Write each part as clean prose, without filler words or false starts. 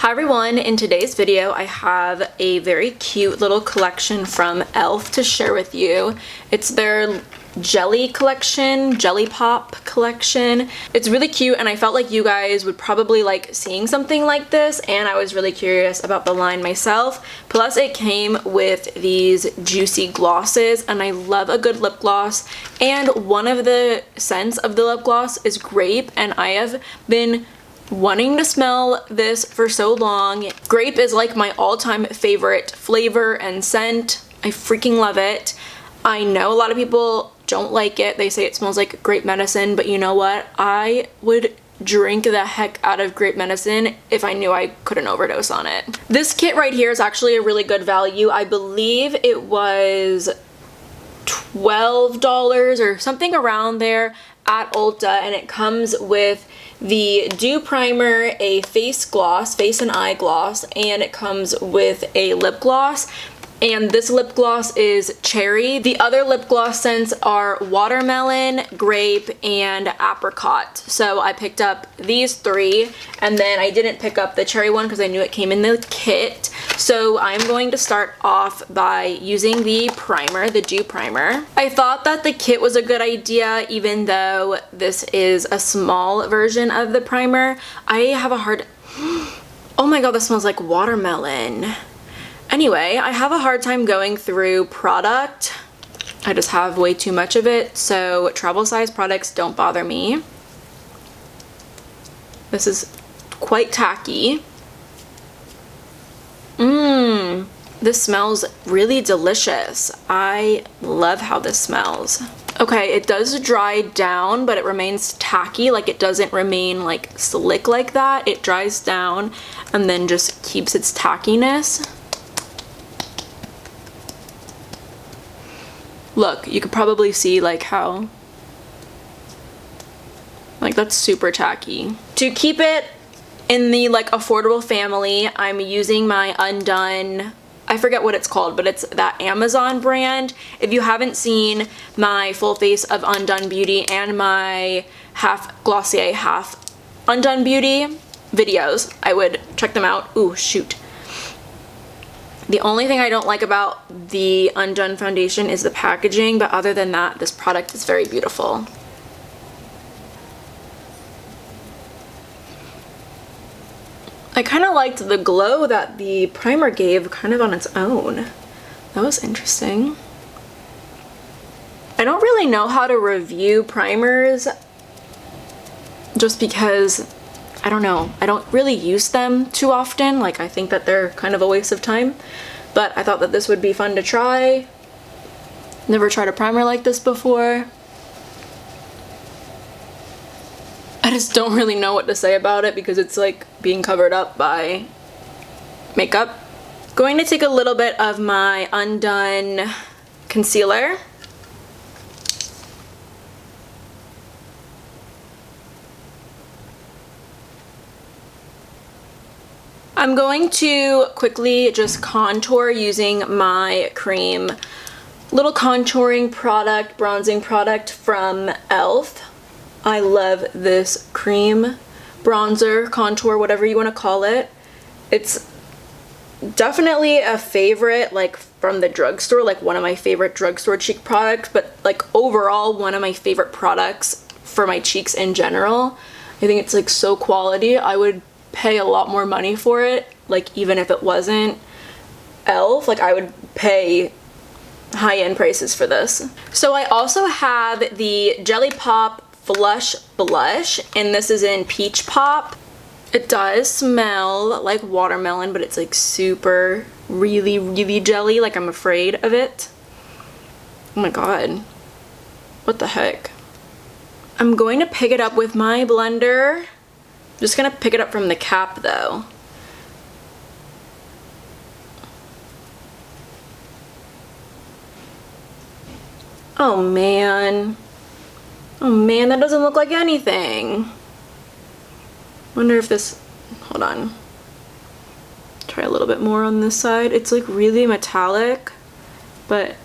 Hi everyone, in today's video I have a very cute little collection from e.l.f. to share with you. It's their jelly collection, jelly pop collection. It's really cute and I felt like you guys would probably like seeing something like this, and I was really curious about the line myself. Plus it came with these juicy glosses and I love a good lip gloss, and one of the scents of the lip gloss is grape, and I have been wanting to smell this for so long. Grape is like my all-time favorite flavor and scent. I freaking love it. I know a lot of people don't like it. They say it smells like grape medicine, but you know what? I would drink the heck out of grape medicine if I knew I couldn't overdose on it. This kit right here is actually a really good value. I believe it was $12 or something around there at Ulta, and it comes with the dew primer, a face gloss, face and eye gloss, and it comes with a lip gloss. And this lip gloss is cherry. The other lip gloss scents are watermelon, grape, and apricot. So I picked up these three, and then I didn't pick up the cherry one because I knew it came in the kit. So I'm going to start off by using the primer, the dew primer. I thought that the kit was a good idea, even though this is a small version of the primer. I have a hard... Oh my god, this smells like watermelon. Anyway, I have a hard time going through product. I just have way too much of it, so travel size products don't bother me. This is quite tacky. This smells really delicious. I love how this smells. Okay, it does dry down, but it remains tacky. Like, it doesn't remain like slick like that. It dries down and then just keeps its tackiness. Look, you could probably see like how, like, that's super tacky. To keep it in the like affordable family, I'm using my Undone, I forget what it's called, but it's that Amazon brand. If you haven't seen my full face of Undone Beauty and my half Glossier, half Undone Beauty videos, I would check them out. Ooh, shoot. The only thing I don't like about the Undone foundation is the packaging, but other than that, this product is very beautiful. I kind of liked the glow that the primer gave kind of on its own. That was interesting. I don't really know how to review primers just because, I don't know, I don't really use them too often. Like, I think that they're kind of a waste of time, but I thought that this would be fun to try. Never tried a primer like this before. I just don't really know what to say about it because it's like being covered up by makeup. Going to take a little bit of my Undone concealer. I'm going to quickly just contour using my cream little contouring product, bronzing product from e.l.f. I love this cream bronzer, contour, whatever you want to call it. It's definitely a favorite, like, from the drugstore, like one of my favorite drugstore cheek products, but like overall one of my favorite products for my cheeks in general. I think it's like so quality. I would pay a lot more money for it, like even if it wasn't e.l.f., like I would pay high-end prices for this. So I also have the Jelly Pop Flush Blush, and this is in Peach Pop. It does smell like watermelon, but it's like super really jelly, like I'm afraid of it. Oh my god, what the heck. I'm going to pick it up with my blender. Just gonna pick it up from the cap though. Oh man. Oh man, that doesn't look like anything. Wonder if this, hold on. Try a little bit more on this side. It's like really metallic, but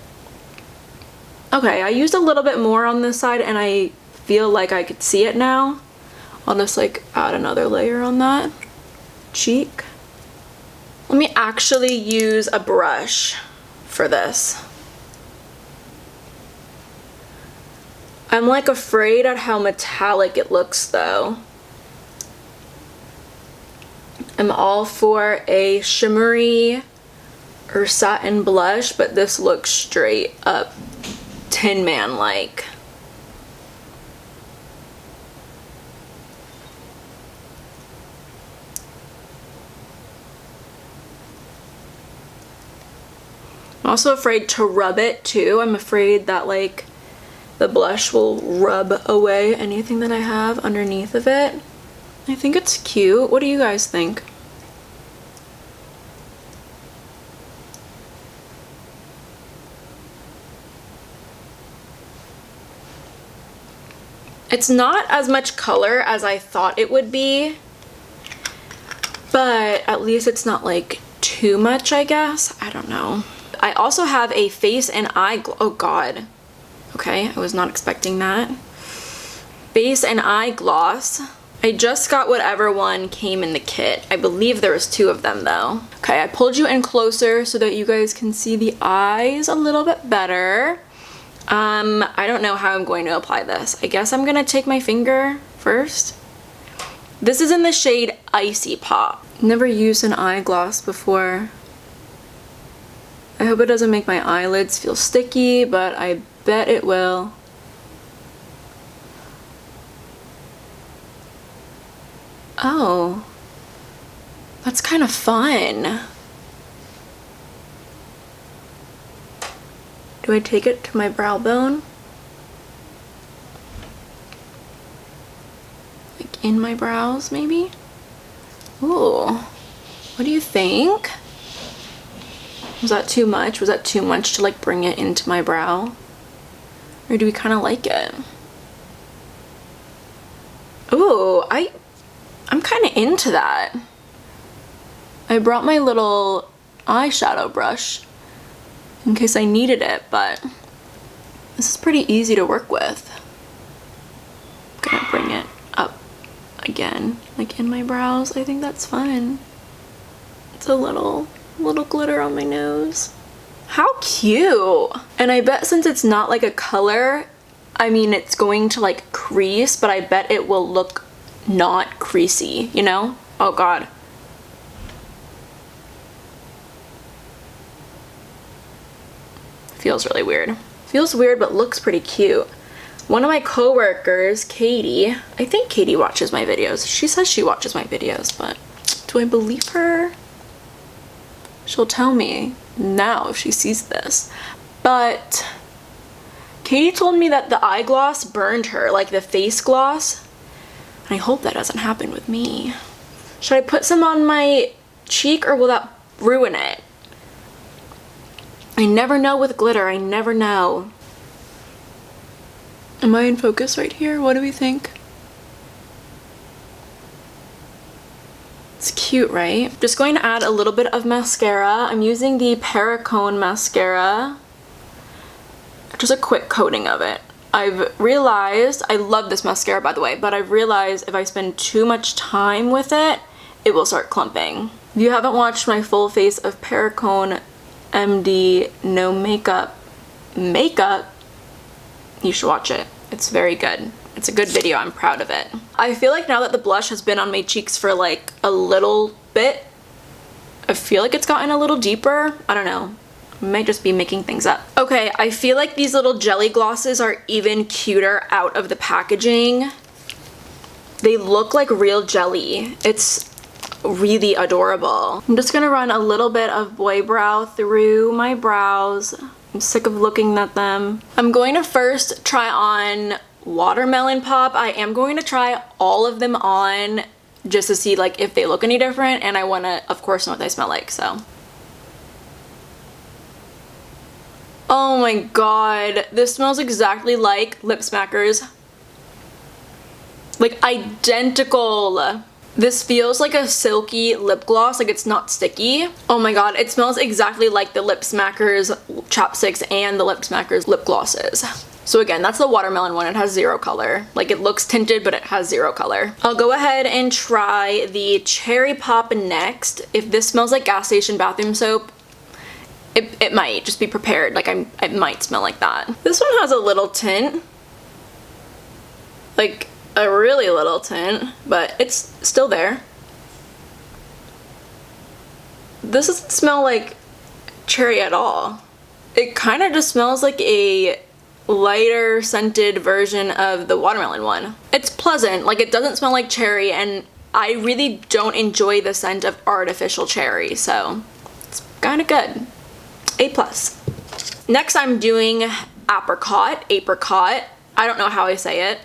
okay, I used a little bit more on this side and I feel like I could see it now. I'll just like add another layer on that cheek. Let me actually use a brush for this. I'm like afraid at how metallic it looks though. I'm all for a shimmery or satin blush, but this looks straight up Tin Man like. I'm also afraid to rub it too. I'm afraid that like the blush will rub away anything that I have underneath of it. I think it's cute. What do you guys think? It's not as much color as I thought it would be, but at least it's not like too much, I guess. I don't know. I also have a face and eye oh god. Okay, I was not expecting that. Face and eye gloss. I just got whatever one came in the kit. I believe there was 2 of them though. Okay, I pulled you in closer so that you guys can see the eyes a little bit better. I don't know how I'm going to apply this. I guess I'm gonna take my finger first. This is in the shade Icy Pop. Never used an eye gloss before. I hope it doesn't make my eyelids feel sticky, but I bet it will. Oh, that's kind of fun. Do I take it to my brow bone? Like in my brows, maybe? Ooh, what do you think? Was that too much? Was that too much to like bring it into my brow? Or do we kind of like it? Ooh, I'm kind of into that. I brought my little eyeshadow brush in case I needed it, but this is pretty easy to work with. I'm gonna bring it up again, like in my brows. I think that's fun. It's a little glitter on my nose. How cute! And I bet since it's not like a color, I mean it's going to like crease, but I bet it will look not creasy, you know? Oh god. Feels really weird. Feels weird, but looks pretty cute. One of my coworkers, Katie, I think Katie watches my videos. She says she watches my videos, but do I believe her? She'll tell me now if she sees this. But Katie told me that the eye gloss burned her, like the face gloss. And I hope that doesn't happen with me. Should I put some on my cheek or will that ruin it? I never know with glitter, I never know. Am I in focus right here? What do we think? It's cute, right? Just going to add a little bit of mascara. I'm using the Paracone mascara. Just a quick coating of it. I've realized, I love this mascara by the way, but I've realized if I spend too much time with it, it will start clumping. If you haven't watched my full face of Paracone MD no makeup, you should watch it. It's very good. It's a good video. I'm proud of it. I feel like now that the blush has been on my cheeks for like a little bit, I feel like it's gotten a little deeper. I don't know. I might just be making things up. Okay, I feel like these little jelly glosses are even cuter out of the packaging. They look like real jelly. It's really adorable. I'm just gonna run a little bit of Boy Brow through my brows. I'm sick of looking at them. I'm going to first try on Watermelon Pop. I am going to try all of them on just to see like if they look any different, and I want to of course know what they smell like. So oh my god, this smells exactly like Lip Smackers, like identical. This feels like a silky lip gloss, like it's not sticky. Oh my god, it smells exactly like the Lip Smackers chapsticks and the Lip Smackers lip glosses. So again, that's the watermelon one. It has 0 color. Like, it looks tinted, but it has 0 color. I'll go ahead and try the Cherry Pop next. If this smells like gas station bathroom soap, it might. Just be prepared. Like, it might smell like that. This one has a little tint. Like, a really little tint, but it's still there. This doesn't smell like cherry at all. It kind of just smells like a lighter scented version of the watermelon one. It's pleasant, like, it doesn't smell like cherry, and I really don't enjoy the scent of artificial cherry, so it's kind of good. A+. Next I'm doing apricot. I don't know how I say it.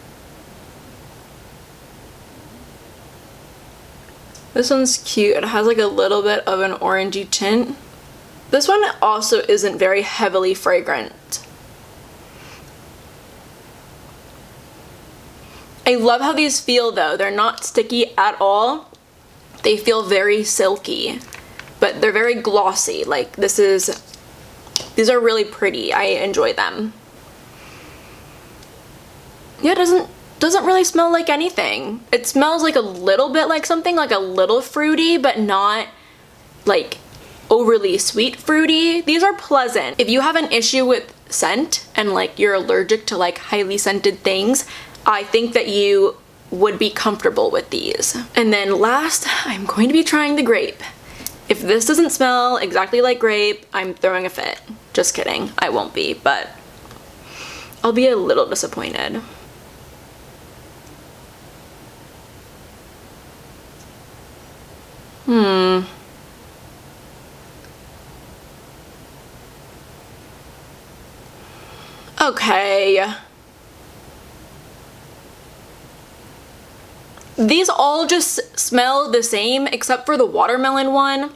This one's cute. It has like a little bit of an orangey tint. This one also isn't very heavily fragrant. I love how these feel though. They're not sticky at all. They feel very silky, but they're very glossy. Like, these are really pretty. I enjoy them. Yeah, it doesn't really smell like anything. It smells like a little bit like something, like a little fruity, but not like overly sweet fruity. These are pleasant. If you have an issue with scent and like you're allergic to like highly scented things, I think that you would be comfortable with these. And then last, I'm going to be trying the grape. If this doesn't smell exactly like grape, I'm throwing a fit. Just kidding, I won't be, but I'll be a little disappointed. Okay. These all just smell the same except for the watermelon one.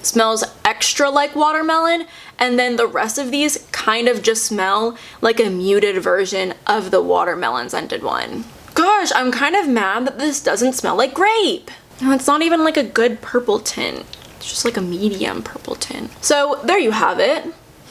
Smells extra like watermelon, and then the rest of these kind of just smell like a muted version of the watermelon scented one. Gosh, I'm kind of mad that this doesn't smell like grape. And it's not even like a good purple tint. It's just like a medium purple tint. So there you have it.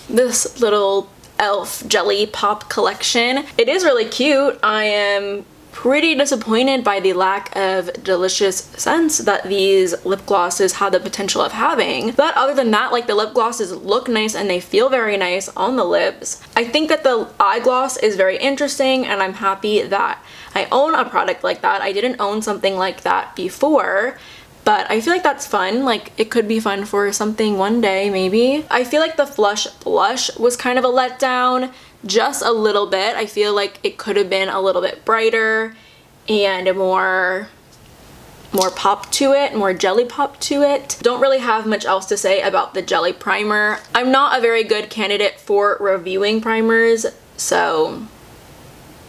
This little e.l.f. Jelly Pop collection. It is really cute. I am pretty disappointed by the lack of delicious scents that these lip glosses had the potential of having. But other than that, like, the lip glosses look nice and they feel very nice on the lips. I think that the eye gloss is very interesting, and I'm happy that I own a product like that. I didn't own something like that before, but I feel like that's fun. Like, it could be fun for something one day, maybe. I feel like the Flush Blush was kind of a letdown, just a little bit. I feel like it could have been a little bit brighter and more pop to it, more jelly pop to it. Don't really have much else to say about the jelly primer. I'm not a very good candidate for reviewing primers, so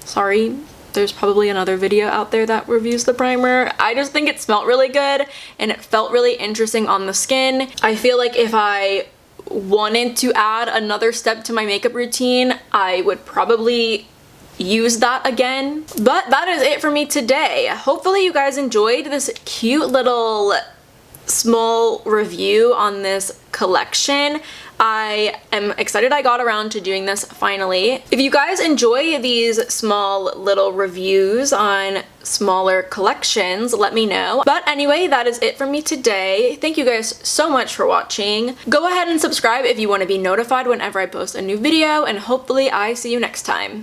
sorry. There's probably another video out there that reviews the primer. I just think it smelled really good and it felt really interesting on the skin. I feel like if I wanted to add another step to my makeup routine, I would probably use that again. But that is it for me today. Hopefully you guys enjoyed this cute little small review on this collection. I am excited I got around to doing this finally. If you guys enjoy these small little reviews on smaller collections, let me know. But anyway, that is it for me today. Thank you guys so much for watching. Go ahead and subscribe if you want to be notified whenever I post a new video, and hopefully I see you next time.